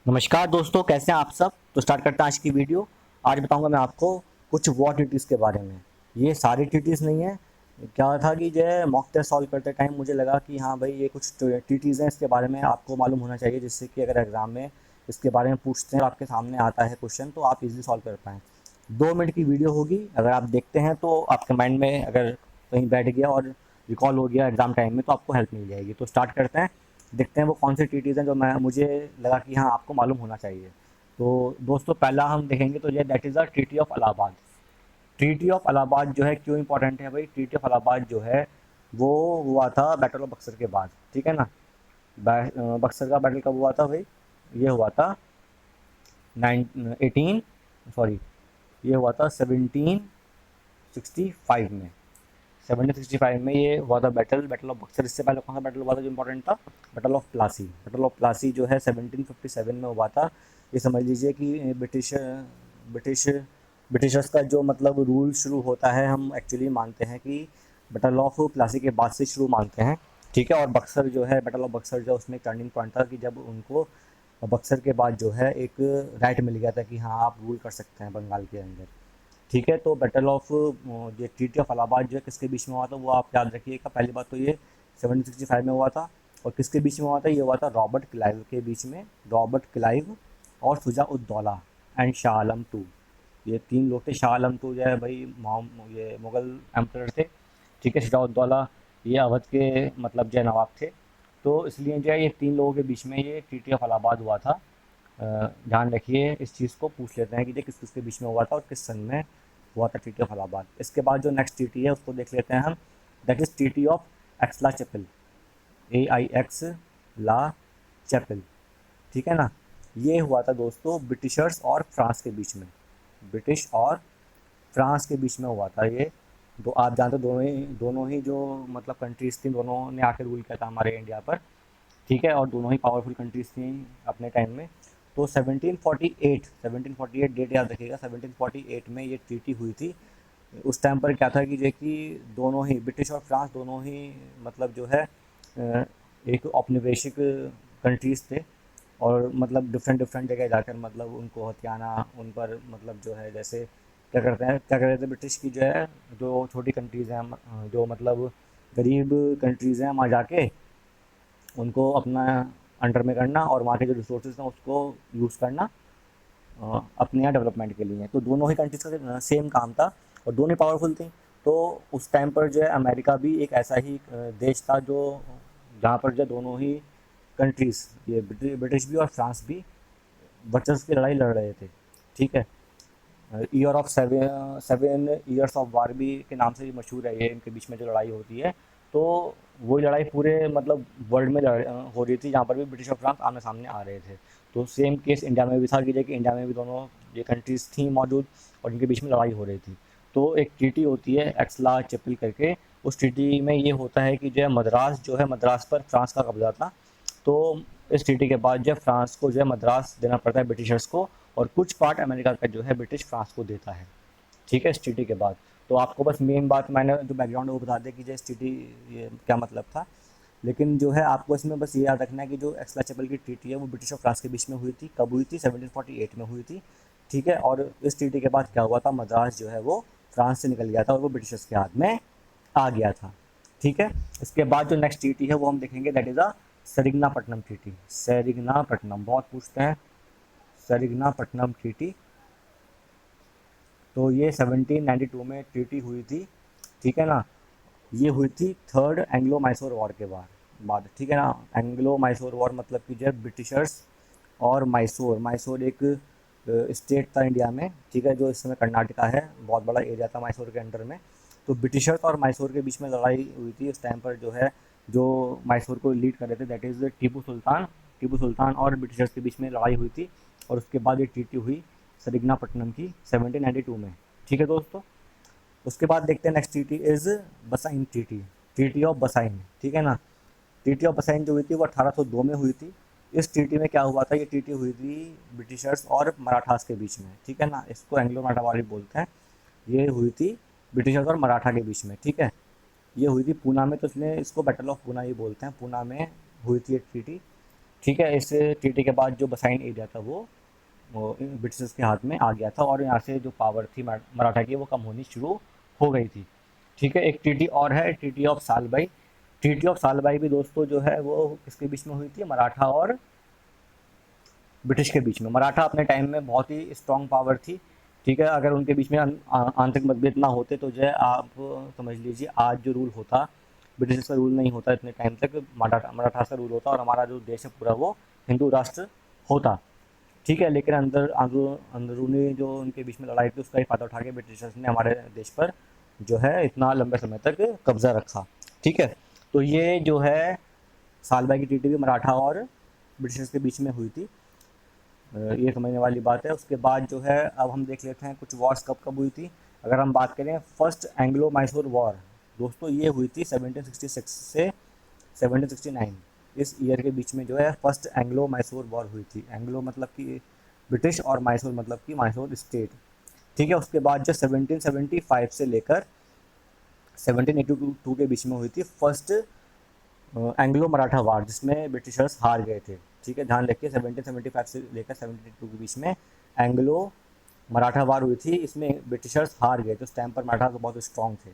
नमस्कार दोस्तों, कैसे हैं आप सब। तो स्टार्ट करते हैं आज की वीडियो। आज बताऊंगा मैं आपको कुछ वॉर ट्रीटीज़ के बारे में। ये सारी ट्रीटीज़ नहीं है। क्या था कि जो है मॉक टेस्ट सॉल्व करते टाइम मुझे लगा कि हाँ भाई, ये कुछ ट्रीटीज़ हैं, इसके बारे में आपको मालूम होना चाहिए, जिससे कि अगर एग्ज़ाम में इसके बारे में पूछते हैं और आपके सामने आता है क्वेश्चन तो आप इजीली सॉल्व कर पाएँ। 2 मिनट की वीडियो होगी, अगर आप देखते हैं तो आपके माइंड में अगर कहीं बैठ गया और रिकॉल हो गया एग्ज़ाम टाइम में तो आपको हेल्प मिल जाएगी। तो स्टार्ट करते हैं, देखते हैं वो कौन से ट्रीटीज़ हैं जो मैं मुझे लगा कि हाँ आपको मालूम होना चाहिए। तो दोस्तों, पहला हम देखेंगे तो ये that is the treaty of Allahabad. Treaty of Allahabad जो है क्यों इंपॉर्टेंट है भाई। ट्रीटी ऑफ इलाहाबाद जो है वो हुआ था बैटल ऑफ बक्सर के बाद, ठीक है ना। बक्सर का बैटल कब हुआ था भाई। ये हुआ था 18 सॉरी, ये हुआ था 1765 में। 1765 में ये हुआ था बैटल बैटल ऑफ बक्सर। इससे पहले कौन सा बैटल हुआ था जो इंपॉर्टेंट था। Battle of Plassey. Battle of Plassey जो है 1757 में हुआ था। ये समझ लीजिए कि ब्रिटिश ब्रिटिशर्स का जो मतलब रूल शुरू होता है, हम एक्चुअली मानते हैं कि बैटल ऑफ प्लासी के बाद से शुरू मानते हैं, ठीक है। और बक्सर जो है, बैटल ऑफ बक्सर जो उसमें एक टर्निंग पॉइंट था कि जब उनको बक्सर के बाद जो है एक राइट मिल गया था कि हाँ आप रूल कर सकते हैं बंगाल के अंदर, ठीक है। तो बैटल ऑफ ये ट्रीटी ऑफ इलाहाबाद जो है किसके बीच में हुआ था वो आप याद रखिएगा। पहली बात तो ये 1765 में हुआ था। और किसके बीच में हुआ था, ये हुआ था रॉबर्ट क्लाइव के बीच में। रॉबर्ट क्लाइव और शुजा उद दौला एंड शाह आलम टू, ये 3 लोग थे। शाह आलम टू जो है भाई ये मुगल एम्परर थे, ठीक है। शुजा उद दौला ये अवध के मतलब जो है नवाब थे। तो इसलिए जो है ये 3 लोगों के बीच में ये ट्रीटी ऑफ इलाहाबाद हुआ था। ध्यान रखिए, इस चीज़ को पूछ लेते हैं कि ये किस किस के बीच में हुआ था और किस सन में हुआ था ट्रीटी ऑफ इलाहाबाद। इसके बाद जो नेक्स्ट ट्रीटी है उसको देख लेते हैं हम। That is treaty of Aix la Chapelle. AIX la Chapelle, ठीक है ना। ये हुआ था दोस्तों ब्रिटिशर्स और फ्रांस के बीच में। ब्रिटिश और फ्रांस के बीच में हुआ था ये। दो आप जानते हो, दोनों ही जो मतलब कंट्रीज़ थी, दोनों ने आकर रूल किया था हमारे इंडिया पर, ठीक है। और दोनों ही पावरफुल कंट्रीज़ थी अपने टाइम में। तो 1748 डेट याद रखिएगा। 1748 में ये ट्रीटी हुई थी। उस टाइम पर क्या था कि जो कि दोनों ही ब्रिटिश और फ्रांस दोनों ही मतलब जो है एक औपनिवेशिक कंट्रीज़ थे। और मतलब डिफरेंट डिफरेंट जगह जाकर मतलब उनको हथियाना, उन पर मतलब जो है जैसे क्या करते थे ब्रिटिश की जो है, जो छोटी कंट्रीज़ हैं, जो मतलब गरीब कंट्रीज़ हैं, वहाँ जाके उनको अपना अंडर में करना और वहाँ के जो रिसोर्सेज हैं उसको यूज़ करना अपने यहाँ डेवलपमेंट के लिए। तो दोनों ही कंट्रीज़ का सेम काम था और दोनों ही पावरफुल थी। तो उस टाइम पर जो है अमेरिका भी एक ऐसा ही देश था जो जहाँ पर जो दोनों ही कंट्रीज़, ये ब्रिटिश भी और फ्रांस भी वर्चस्व की लड़ाई लड़ रहे थे, ठीक है। Year of seven seven years of war भी के नाम से भी मशहूर है ये। इनके बीच में जो लड़ाई होती है, तो वो लड़ाई पूरे मतलब वर्ल्ड में हो रही थी, जहाँ पर भी ब्रिटिश और फ्रांस आमने सामने आ रहे थे। तो सेम केस इंडिया में भी था कि इंडिया में भी दोनों ये कंट्रीज थी मौजूद और इनके बीच में लड़ाई हो रही थी। तो एक ट्रीटी होती है एक्सला चैपल करके। उस ट्रीटी में ये होता है कि जो है मद्रास जो है, मद्रास पर फ्रांस का कब्जा था। तो इस ट्रीटी के बाद जो है फ्रांस को जो है मद्रास देना पड़ता है ब्रिटिशर्स को, और कुछ पार्ट अमेरिका का जो है ब्रिटिश फ्रांस को देता है, ठीक है, इस ट्रीटी के बाद। तो आपको बस मेन बात मैंने जो बैकग्राउंड है वो बता दें कि जो इस ट्रीटी ये क्या मतलब था। लेकिन जो है आपको इसमें बस ये याद रखना है कि जो एक्सला चैपल की ट्रीटी है वो ब्रिटिश और फ्रांस के बीच में हुई थी। कब हुई थी, 1748 में हुई थी, ठीक है। और इस ट्रीटी के बाद क्या हुआ था, मद्रास जो है वो फ्रांस से निकल गया था और वो ब्रिटिशर्स के हाथ में आ गया था, ठीक है। इसके बाद जो नेक्स्ट ट्रीटी है वो हम देखेंगे, दैट इज़ अ सेरिगनापट्टनम ट्रीटी। सेरिगनापट्टनम बहुत पूछते हैं, सेरिगनापट्टनम ट्रीटी। तो ये 1792 में ट्रीटी हुई थी, ठीक है ना। ये हुई थी थर्ड एंग्लो मैसूर वॉर के बाद, ठीक है ना। एंग्लो मैसूर वॉर मतलब कि जब ब्रिटिशर्स और मैसूर मैसूर एक स्टेट था इंडिया में, ठीक है, जो इस समय कर्नाटका है, बहुत बड़ा एरिया था मैसूर के अंडर में। तो ब्रिटिशर्स और मैसूर के बीच में लड़ाई हुई थी उस टाइम पर। जो है जो मैसूर को लीड कर रहे थे दैट इज़ टीपू सुल्तान। टीपू सुल्तान और ब्रिटिशर्स के बीच में लड़ाई हुई थी और उसके बाद ये ट्रीटी हुई सरिगनापट्टनम की 1792 में, ठीक है दोस्तों। उसके बाद देखते हैं next treaty is Bassein treaty. Treaty of Bassein, ठीक है ना। ट्रीटी ऑफ बसाइन जो हुई थी वो 1802 में हुई थी। इस ट्रीटी में क्या हुआ था, ये ट्रीटी हुई थी ब्रिटिशर्स और मराठास के बीच में, ठीक है ना। इसको एंग्लो मराठा वाली बोलते हैं। ये हुई थी ब्रिटिशर्स और मराठा के बीच में, ठीक है। ये हुई थी पूना में, तो इसलिए इसको बैटल ऑफ पूना ही बोलते हैं। पूना में हुई थी ये ट्रीटी। ठीक है। इस ट्रीटी के बाद जो बसाइन एरिया था वो ब्रिटिशर्स के हाथ में आ गया था, और यहाँ से जो पावर थी मराठा की वो कम होनी शुरू हो गई थी। ठीक है। एक ट्रीटी और है, treaty of Salbai. Treaty of Salbai भी दोस्तों जो है वो किसके बीच में हुई थी, मराठा और ब्रिटिश के बीच में। मराठा अपने टाइम में बहुत ही स्ट्रांग पावर थी। ठीक है। अगर उनके बीच में आंतरिक मतभेद ना होते तो जो है आप समझ लीजिए आज जो रूल होता, ब्रिटिश का रूल नहीं होता इतने टाइम तक, मराठा मराठा का रूल होता, और हमारा जो देश है पूरा वो हिंदू राष्ट्र होता। ठीक है। लेकिन अंदरूनी जो उनके बीच में लड़ाई थी उसका ही फायदा उठा के ब्रिटिशर्स ने हमारे देश पर जो है इतना लंबे समय तक कब्जा रखा। ठीक है। तो ये जो है सालबाई की ट्रीटी भी मराठा और ब्रिटिशर्स के बीच में हुई थी। ये समझने वाली बात है। उसके बाद जो है अब हम देख लेते हैं कुछ वॉर्स कब कब हुई थी। अगर हम बात करें फर्स्ट एंग्लो मैसूर वॉर, दोस्तों ये हुई थी 1766 से 1769, इस ईयर के बीच में जो है फर्स्ट एंग्लो मैसूर वॉर हुई थी। एंग्लो मतलब कि ब्रिटिश, और मैसूर मतलब कि मैसूर स्टेट। ठीक है। उसके बाद जो 1775 से लेकर 1782 के बीच में हुई थी फर्स्ट एंग्लो मराठा वार, जिसमें ब्रिटिशर्स हार गए थे। ठीक है। ध्यान रखिए 1775 से लेकर 1782 के बीच में एंग्लो मराठा वार हुई थी, इसमें ब्रिटिशर्स हार गए थे। उस टाइम पर मराठा तो बहुत स्ट्रॉन्ग थे।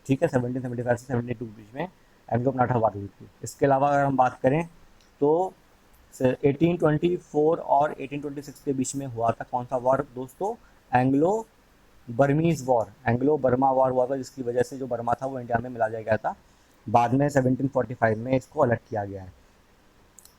ठीक है। 1775 से 1782 के बीच में एंग्लो मराठा वार हुई थी। इसके अलावा अगर हम बात करें तो 1824 और 1826 के बीच में हुआ था कौन सा वॉर दोस्तों, Anglo Burmese war. Anglo Burma war हुआ था, जिसकी वजह से जो बर्मा था वो इंडिया में मिला दिया गया था। बाद में 1745 में इसको अलग किया गया है।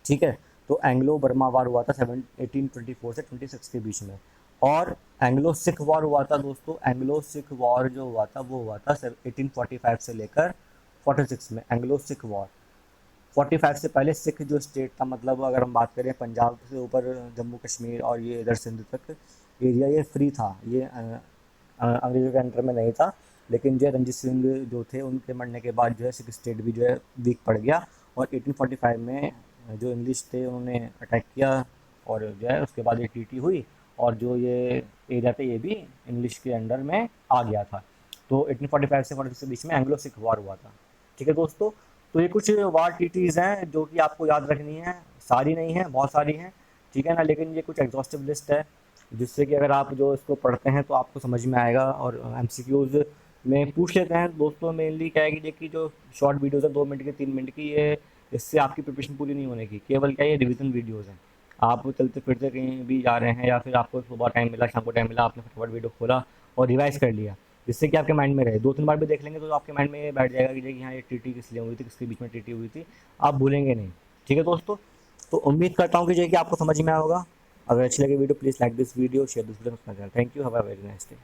ठीक है। तो एंग्लो बर्मा वार हुआ था 1824 से 26 के बीच में। और एंग्लो सिख वॉर हुआ था दोस्तों। एंग्लो सिख वॉर जो हुआ था वो हुआ था 1845 से लेकर 46 में, एंग्लो सिख वॉर। 45 से पहले सिख जो स्टेट था, मतलब अगर हम बात करें पंजाब से ऊपर जम्मू कश्मीर और ये इधर सिंध तक एरिया ये फ्री था, ये अंग्रेजों के अंडर में नहीं था। लेकिन जो है रंजीत सिंह जो थे उनके मरने के बाद जो है सिख स्टेट भी जो है वीक पड़ गया, और 1845 में जो इंग्लिश थे उन्होंने अटैक किया, और जो है उसके बाद ये ट्रीटी हुई, और जो ये एरिया था ये भी इंग्लिश के अंडर में आ गया था। तो 1845 से 46 के बीच में एंग्लो सिख वॉर हुआ था। ठीक है दोस्तों। तो ये कुछ वार ट्रीटीज़ हैं जो कि आपको याद रखनी है, सारी नहीं है, बहुत सारी हैं। ठीक है ना। लेकिन ये कुछ एग्जॉस्टिव लिस्ट है, जिससे कि अगर आप जो इसको पढ़ते हैं तो आपको समझ में आएगा। और एमसीक्यूज़ में पूछ लेते हैं दोस्तों। मेनली क्या है कि देखिए जो शॉर्ट वीडियोज़ है 2 मिनट की 3 मिनट की, ये इससे आपकी प्रिपरेशन पूरी नहीं होने की, केवल क्या ये रिवीजन वीडियोज़ हैं। आप चलते फिरते कहीं भी जा रहे हैं, या फिर आपको सुबह टाइम मिला, शाम को टाइम मिला, आपने फटाफट वीडियो खोला और रिवाइज कर लिया, जिससे कि आपके माइंड में रहे। 2-3 बार भी देख लेंगे तो आपके माइंड में ये बैठ जाएगा कि देखिए हाँ ये ट्रीटी किस लिए हुई थी, किसके बीच में ट्रीटी हुई थी, आप भूलेंगे नहीं। ठीक है दोस्तों। तो उम्मीद करता हूँ कि आपको समझ में आया होगा। अगर अच्छी लगे video please like this video, share this video. Thank you. Have a very nice day.